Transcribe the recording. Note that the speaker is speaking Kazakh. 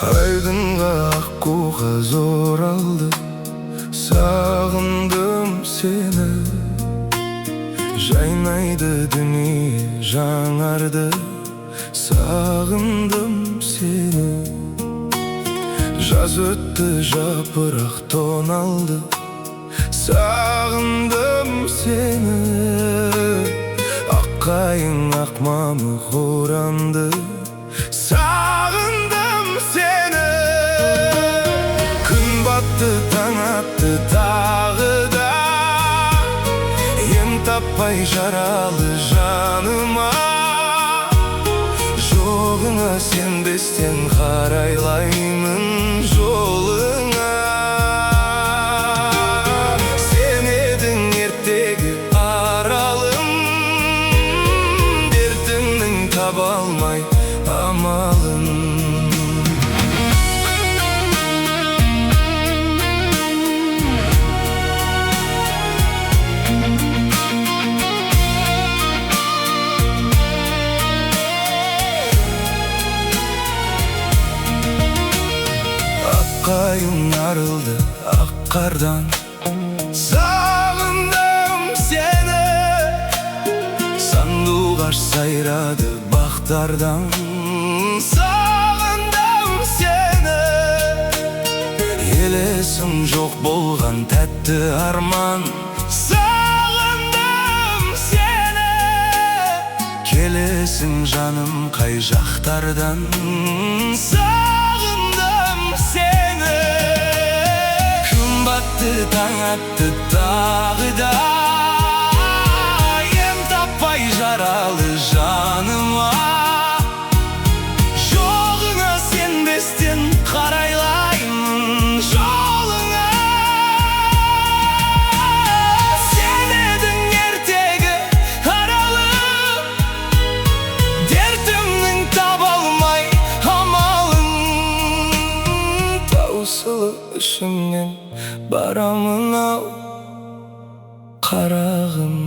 Айдынға аққуға зор алды, сағындым сені. Жайнайды дүние жаңарды, сағындым сені. Жаз өтті, жапырақ тоналды, сағындым сені. Аққайың ақ мамық оранды, сағындым сені. Күн батты, таң атты тағы да, ем таппай жаралы жаныма. Жоғыңа сенбестен қарайлаймын жолыңа. Сен едің ертегі аралым, дертімнің таба алмай амалын. Аққайың арылды ақ қардан, сағындым сені. Сандуғаш сайрады бақтардан, сағындым сені. Елесің жоқ болған тәтті арман, сағындым сені. Келесің жаным қай жақтардан, сағындым сені. Күн батты, таң атты тағы да, ем таппай жаралы жаныма. Жоғыңа сенбестен қарайлаймын жолыңа. Сен едің ертегі аралым, дертімнің таба алмай амалын. Таусылып ішімнен барамын ау, қарағым.